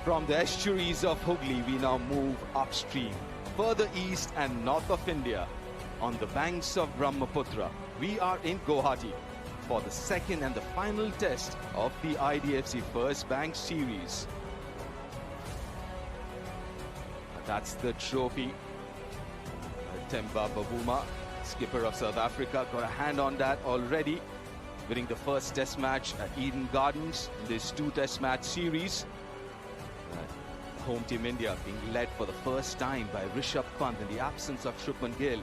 From the estuaries of Hooghly, we now move upstream, further east and north of India. On the banks of Brahmaputra, we are in Guwahati for the second and the final test of the IDFC First Bank Series. That's the trophy. Temba Bavuma, skipper of South Africa, got a hand on that already, winning the first test match at Eden Gardens in this two-test match series. Home team India being led for the first time by Rishabh Pant in the absence of Shubman Gill,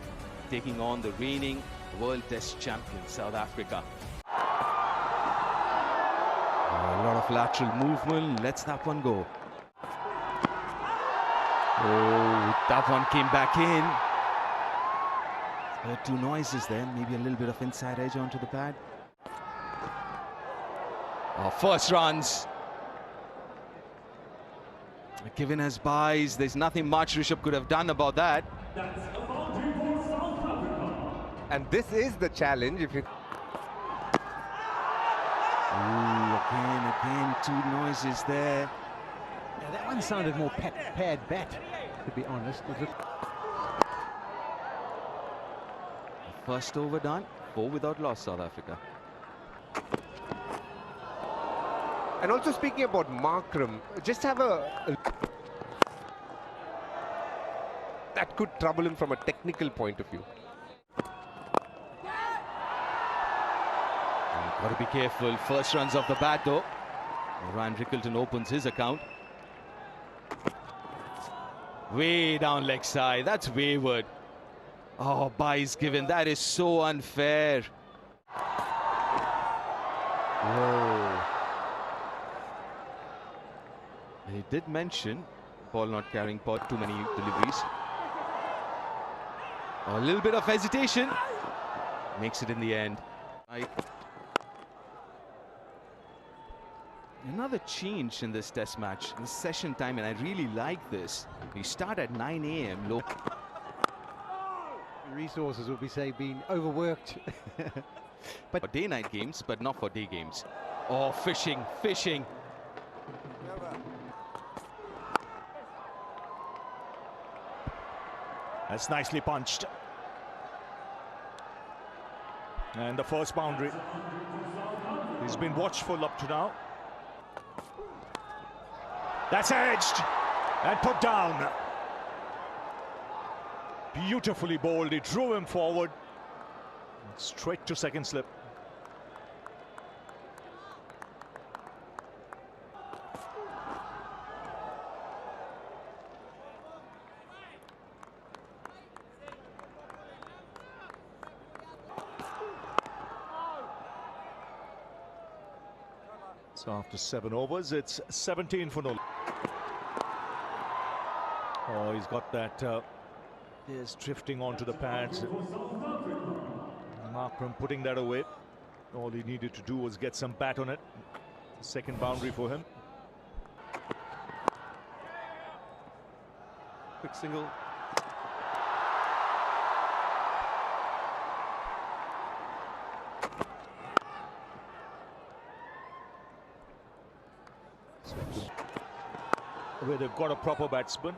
taking on the reigning World Test champion South Africa. A lot of lateral movement, lets that one go. Oh, that one came back in. Heard two noises there, maybe a little bit of inside edge onto the pad. First runs. Given as buys, there's nothing much Rishabh could have done about that. And this is the challenge. If you again, two noises there. Yeah, that one sounded more pad bat, to be honest. First over done, 4 without loss, South Africa. And also speaking about Markram, just have that could trouble him from a technical point of view. Got to be careful. First runs off the bat though. Ryan Rickelton opens his account. Way down leg side. That's wayward. Oh, buys given. That is so unfair. Whoa. He did mention ball not carrying too many deliveries. A little bit of hesitation. Makes it in the end. Another change in this test match in the session time, and I really like this. We start at 9 AM. Low resources will be being overworked. But for day-night games, but not for day games. Oh, fishing. That's nicely punched. And the first boundary. He's been watchful up to now. That's edged and put down. Beautifully bowled. He drew him forward. Straight to second slip. So after 7 overs, it's 17 for no. Oh, he's got that. Is drifting onto the pads. Markram putting that away. All he needed to do was get some bat on it. Second boundary for him. Quick single. Where they've got a proper batsman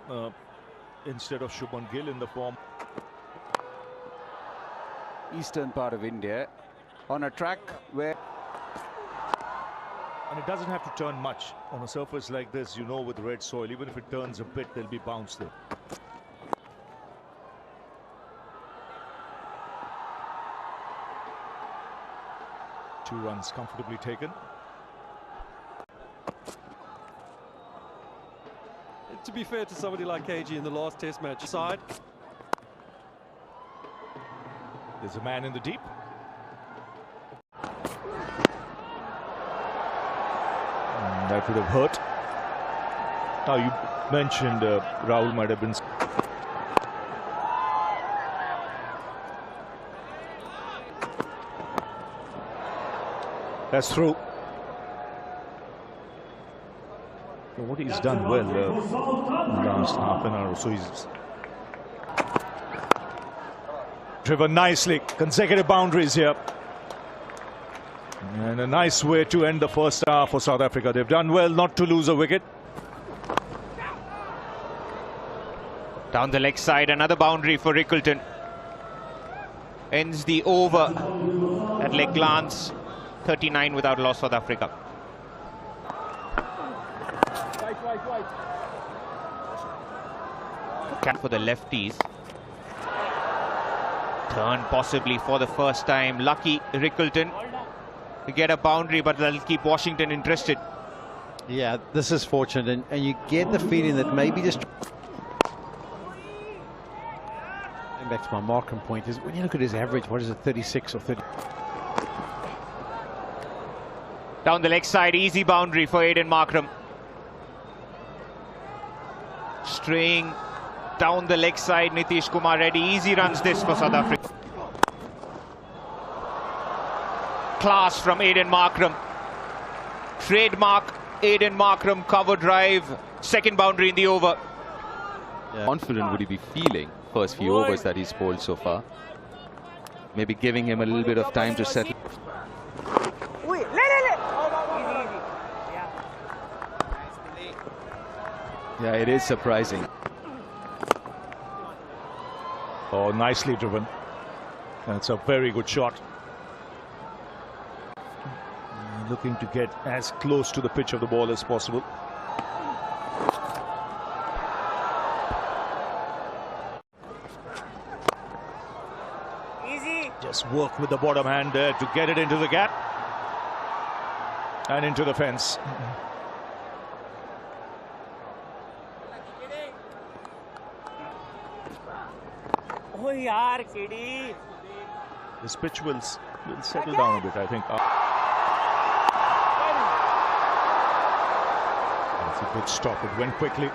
instead of Shubman Gill in the form. Eastern part of India on a track where... And it doesn't have to turn much. On a surface like this, you know, with red soil, even if it turns a bit, there'll be bounce there. Two runs comfortably taken. To be fair to somebody like KG in the last test match side. There's a man in the deep. And that would have hurt. Now you mentioned Rahul might have been... That's through. What he's done well in the last half an hour or so, he's driven nicely, consecutive boundaries here. And a nice way to end the first half for South Africa. They've done well not to lose a wicket. Down the leg side, another boundary for Rickleton. Ends the over at leg glance. 39 without loss, South Africa. For the lefties. Turn possibly for the first time. Lucky Rickleton to get a boundary, but that'll keep Washington interested. Yeah, this is fortunate, and you get the feeling that maybe just... Going back to my Markham point, is when you look at his average, what is it, 36 or 30? Down the leg side, easy boundary for Aiden Markram. Straying down the leg side, Nitish Kumar Reddy. Easy runs this for South Africa. Class from Aiden Markram. Trademark Aiden Markram cover drive. Second boundary in the over. Yeah. Confident would he be feeling first few overs that he's bowled so far? Maybe giving him a little bit of time to settle. Yeah, it is surprising. Oh, nicely driven. That's a very good shot. Looking to get as close to the pitch of the ball as possible. Easy. Just work with the bottom hand there to get it into the gap and into the fence. Oh yaar, KD. This pitch will settle down a bit, I think. That's a good stop. It went quickly.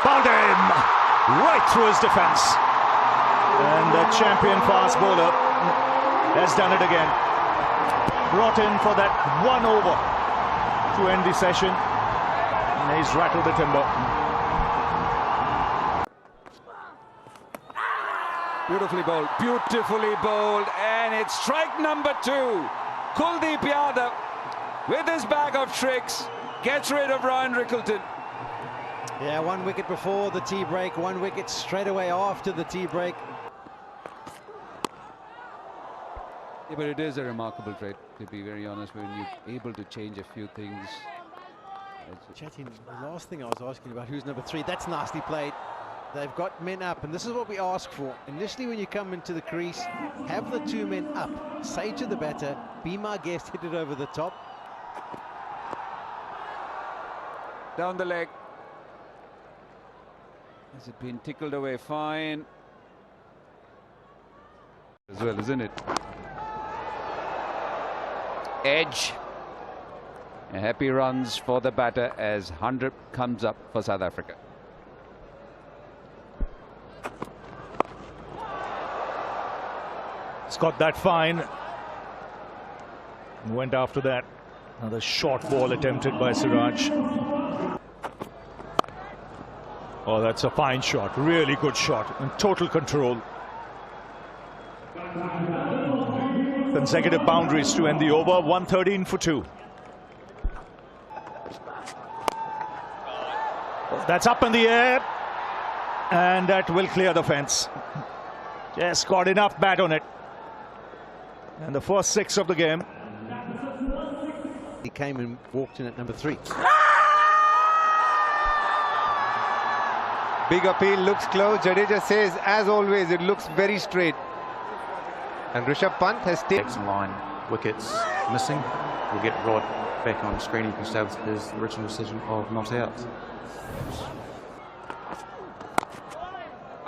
Found him right through his defence. And the champion fast bowler has done it again. Brought in for that one over to end the session. And he's rattled the timber. Beautifully bowled, and it's strike number 2. Kuldeep Yadav, with his bag of tricks, gets rid of Ryan Rickleton. Yeah, 1 wicket before the tea break, 1 wicket straight away after the tea break. Yeah, but it is a remarkable trait, to be very honest, when you're able to change a few things. Chatting, the last thing I was asking about, who's number 3? That's nicely played. They've got men up, and this is what we ask for. Initially, when you come into the crease, have the 2 men up. Say to the batter, be my guest, hit it over the top. Down the leg. Has it been tickled away? Fine. As well, isn't it? Edge. A happy runs for the batter as 100 comes up for South Africa. It's got that fine. Went after that. Another short ball attempted by Siraj. Oh, that's a fine shot. Really good shot. In total control. Consecutive boundaries to end the over. 113 for 2. That's up in the air. And that will clear the fence. Just got enough bat on it. And the first 6 of the game. He came and walked in at number 3. Big appeal, looks close. Jadeja says, as always, it looks very straight. And Rishabh Pant has taken line wickets missing. We'll get Rod back on screen. He can establish his original decision of not out.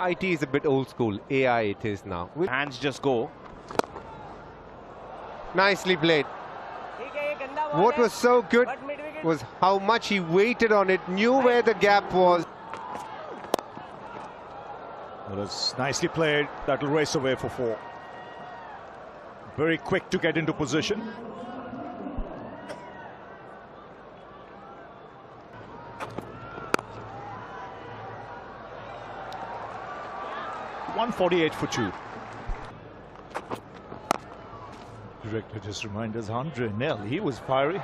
IT is a bit old school. AI it is now. Hands just go. Nicely played. What was so good was how much he waited on it, knew where the gap was. Well, it's nicely played. That'll race away for 4. Very quick to get into position. .148 for 2. Director just reminded us, Andre Nel, he was fiery.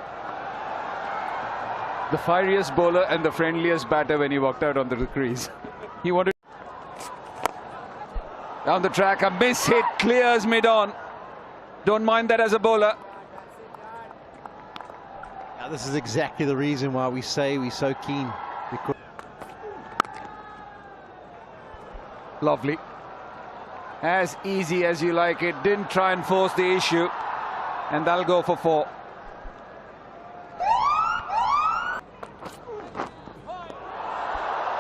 The fieriest bowler and the friendliest batter when he walked out onto the crease. He wanted... Down the track, a miss hit clears mid-on. Don't mind that as a bowler. Now, this is exactly the reason why we say we're so keen. Because Lovely. As easy as you like it. Didn't try and force the issue. And that'll go for 4.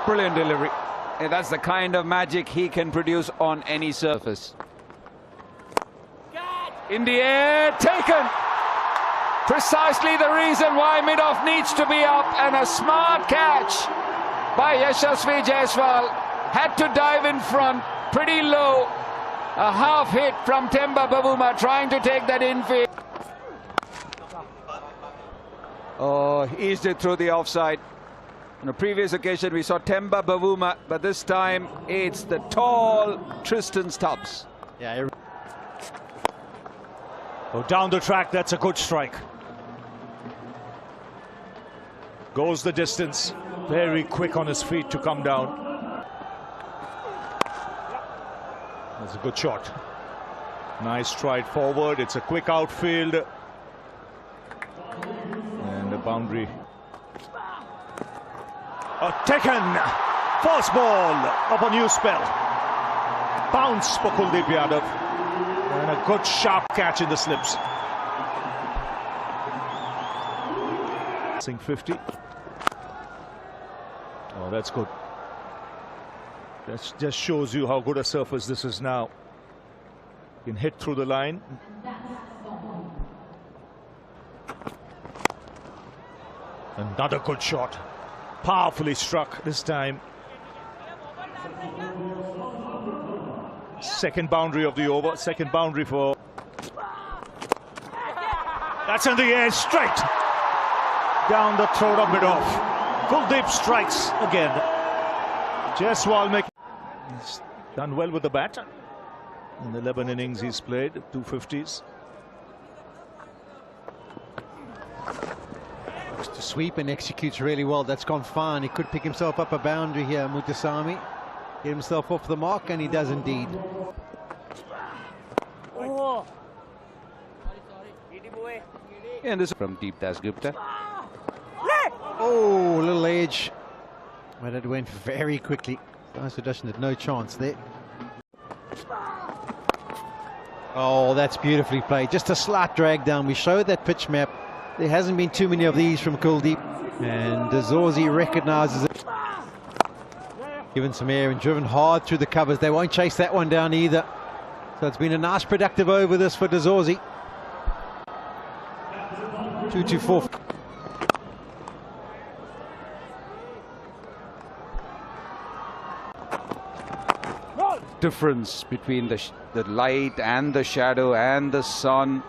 Brilliant delivery. And that's the kind of magic he can produce on any surface. In the air, taken. Precisely the reason why mid-off needs to be up, and a smart catch by Yashasvi Jaiswal. Had to dive in front, pretty low. A half hit from Temba Bavuma trying to take that infield. Oh, eased it through the offside. On a previous occasion we saw Temba Bavuma, but this time it's the tall Tristan Stubbs. yeah, Oh, down the track, that's a good strike. Goes the distance. Very quick on his feet to come down. That's a good shot. Nice stride forward. It's a quick outfield. And a boundary. Taken. First ball of a new spell. Bounce for Kuldeep Yadav. And a good sharp catch in the slips. 50. Oh, that's good. That just shows you how good a surface this is now. You can hit through the line. Another good shot. Powerfully struck this time. Second boundary of the over. Second boundary for... That's in the air, straight down the throat of mid-off. Kuldeep strikes again. Jaiswal he's done well with the bat. In the 11 innings he's played, 250s. to sweep and executes really well. That's gone fine. He could pick himself up a boundary here, Muthusamy. Get himself off the mark, and he does indeed. Oh. And this from Deep Das Gupta. Oh, a little edge. But it went very quickly. Sudarshan had no chance there. Oh, that's beautifully played. Just a slight drag down. We showed that pitch map. There hasn't been too many of these from Kuldeep. And Zorzi recognises it. Given some air and driven hard through the covers. They won't chase that one down either. So it's been a nice productive over this for Zorzi. 2-4. Difference between the light and the shadow and the sun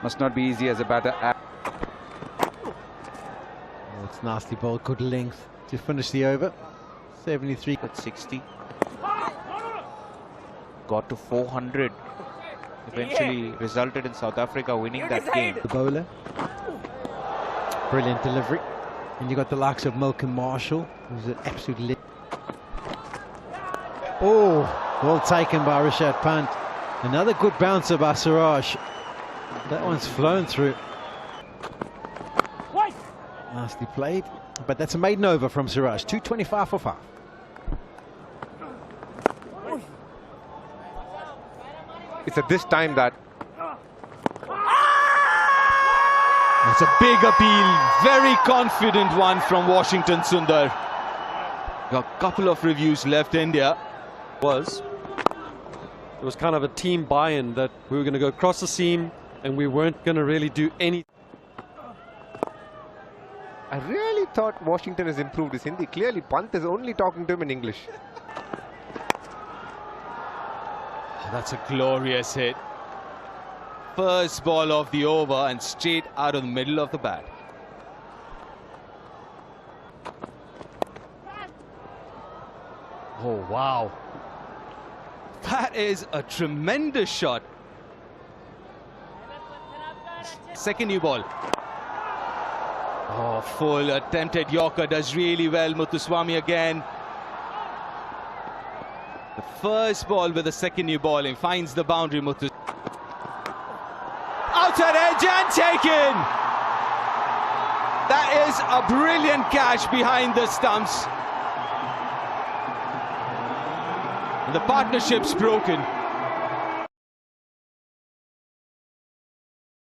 must not be easy as a batter. Oh, it's nasty ball, good length to finish the over. 73 at 60. Got to 400. Eventually resulted in South Africa winning that game. The bowler. Brilliant delivery. And you got the likes of Malcolm Marshall, who's an absolute lit. Oh, well taken by Rishabh Pant. Another good bouncer by Siraj. That one's flown through. Nicely played. But that's a maiden over from Siraj. 225 for 5. It's at this time that it's a big appeal, very confident one from Washington Sundar. A couple of reviews left India. It was kind of a team buy-in that we were going to go across the seam and we weren't going to really do anything. I really thought Washington has improved his Hindi. Clearly, Pant is only talking to him in English. That's a glorious hit. First ball of the over and straight out of the middle of the bat. Oh, wow. That is a tremendous shot. Second new ball. Oh, full attempted Yorker, does really well. Muthuswamy again. The first ball with the second new bowling finds the boundary. Outside edge and taken. That is a brilliant catch behind the stumps. The partnership's broken.